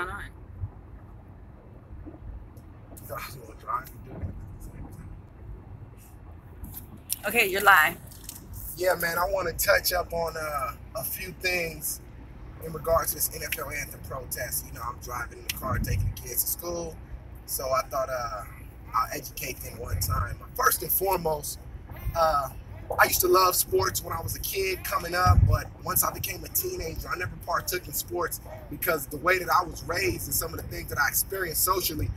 not on. Okay, you're live. Yeah, man, I want to touch up on a few things in regards to this NFL anthem protest. You know, I'm driving in the car taking the kids to school, so I thought I'll educate them one time. First and foremost, I used to love sports when I was a kid coming up, but once I became a teenager, I never partook in sports because the way that I was raised and some of the things that I experienced socially,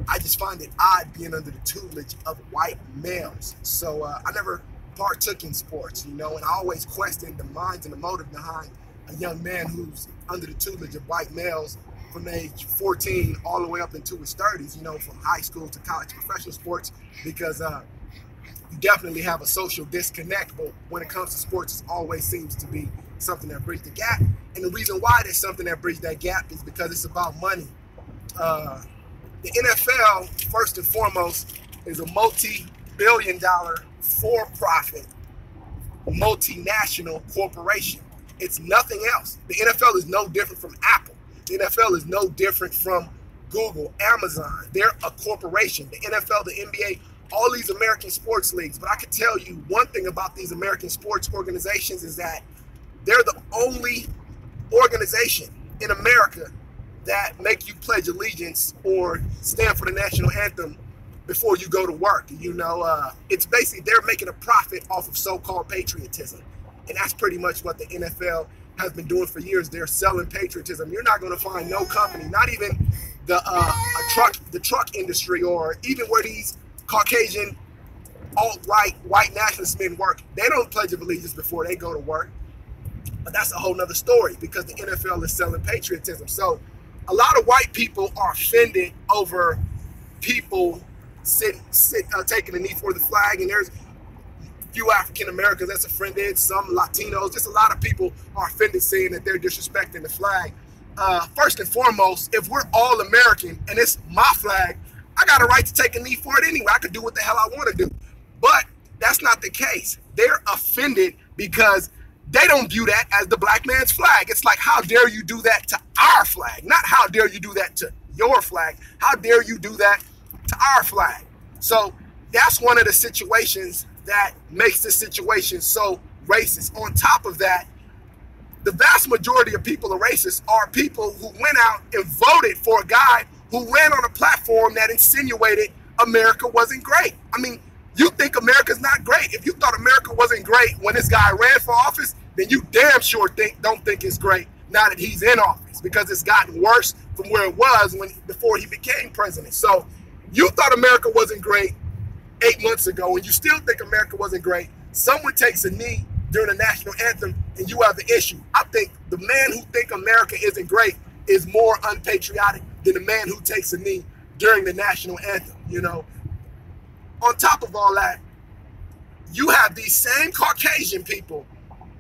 I just find it odd being under the tutelage of white males. So I never partook in sports, you know, and I always questioned the minds and the motive behind a young man who's under the tutelage of white males from age 14 all the way up into his 30s, you know, from high school to college professional sports, because you definitely have a social disconnect, but when it comes to sports, it always seems to be something that bridges the gap. And the reason why there's something that bridges that gap is because it's about money. The NFL, first and foremost, is a multi-billion-dollar, for-profit, multinational corporation. It's nothing else. The NFL is no different from Apple. The NFL is no different from Google, Amazon. They're a corporation. The NFL, the NBA, all these American sports leagues. But I can tell you one thing about these American sports organizations is that they're the only organization in America that make you pledge allegiance or stand for the national anthem before you go to work. You know, it's basically they're making a profit off of so-called patriotism. And that's pretty much what the NFL has been doing for years. They're selling patriotism. You're not going to find no company, not even the truck industry, or even where these Caucasian alt-right white nationalist men work. They don't pledge allegiance before they go to work. But that's a whole nother story, because the NFL is selling patriotism. So a lot of white people are offended over people taking a knee for the flag, and there's few African Americans that's offended, some Latinos, just a lot of people are offended saying that they're disrespecting the flag. First and foremost, if we're all American and it's my flag, I got a right to take a knee for it anyway. I could do what the hell I want to do. But that's not the case. They're offended because they don't view that as the black man's flag. It's like, how dare you do that to our flag? Not how dare you do that to your flag. How dare you do that to our flag? So that's one of the situations that makes this situation so racist. On top of that, the vast majority of people are racist are people who went out and voted for a guy who ran on a platform that insinuated America wasn't great. I mean, you think America's not great. If you thought America wasn't great when this guy ran for office, then you damn sure don't think it's great now that he's in office, because it's gotten worse from where it was before he became president. So you thought America wasn't great 8 months ago, and you still think America wasn't great. Someone takes a knee during the national anthem and you have the issue. I think the man who thinks America isn't great is more unpatriotic than the man who takes a knee during the national anthem, you know. On top of all that, you have these same Caucasian people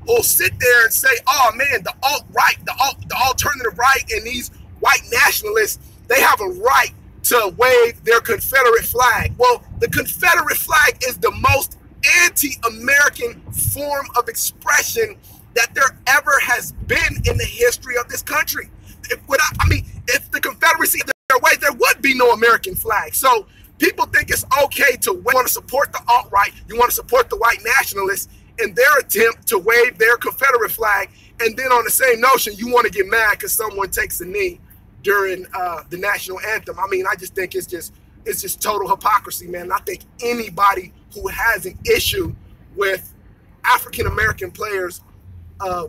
who'll sit there and say, oh man, the alt-right, the alternative right, and these white nationalists, they have a right to wave their Confederate flag. Well, the Confederate flag is the most anti-American form of expression that there ever has been in the history of this country. If the Confederacy their way, there would be no American flag. So people think it's okay to want to support the alt-right, you want to support the white nationalists in their attempt to wave their Confederate flag, and then on the same notion, you want to get mad because someone takes a knee during the national anthem. I mean, I just think it's just total hypocrisy, man. And I think anybody who has an issue with African-American players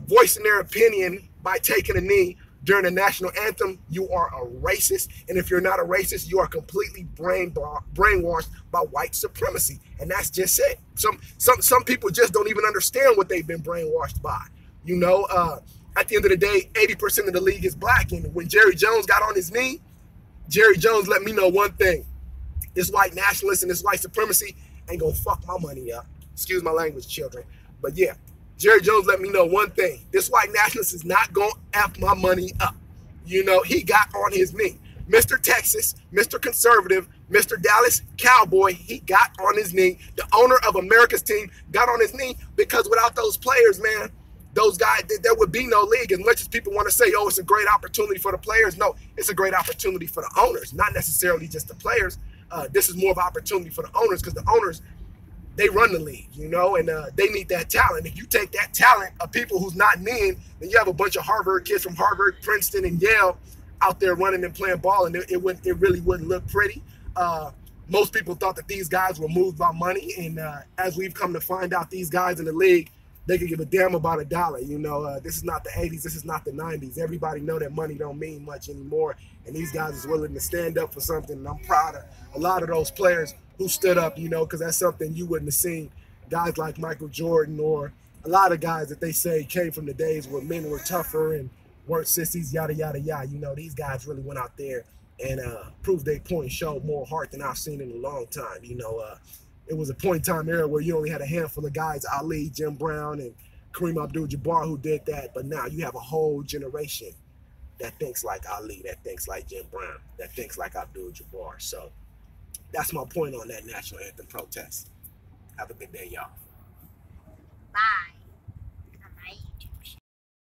voicing their opinion by taking a knee during the national anthem, you are a racist. And if you're not a racist, you are completely brainwashed by white supremacy. And that's just it. Some people just don't even understand what they've been brainwashed by. You know, at the end of the day, 80% of the league is black. And when Jerry Jones got on his knee, Jerry Jones let me know one thing. This white nationalist and this white supremacy ain't gonna fuck my money up. Excuse my language, children. But yeah, Jerry Jones let me know one thing. This white nationalist is not gonna F my money up. You know, he got on his knee. Mr. Texas, Mr. Conservative, Mr. Dallas Cowboy, he got on his knee. The owner of America's team got on his knee, because without those players, man, those guys, there would be no league. As much as people want to say, oh, it's a great opportunity for the players. No, it's a great opportunity for the owners, not necessarily just the players. This is more of an opportunity for the owners, because the owners, they run the league, you know, and they need that talent. If you take that talent of people who's not men, then you have a bunch of Harvard kids from Harvard, Princeton, and Yale out there running and playing ball, and it really wouldn't look pretty. Most people thought that these guys were moved by money, and as we've come to find out, these guys in the league, they could give a damn about a dollar. You know, this is not the 80s, this is not the 90s. Everybody know that money don't mean much anymore, and these guys is willing to stand up for something, and I'm proud of a lot of those players who stood up, you know, because that's something you wouldn't have seen. Guys like Michael Jordan, or a lot of guys that they say came from the days where men were tougher and weren't sissies, yada, yada, yada. You know, these guys really went out there and proved their point, showed more heart than I've seen in a long time. You know, it was a point in time era where you only had a handful of guys, Ali, Jim Brown, and Kareem Abdul-Jabbar, who did that. But now you have a whole generation that thinks like Ali, that thinks like Jim Brown, that thinks like Abdul-Jabbar. So that's my point on that national anthem protest. Have a good day, y'all.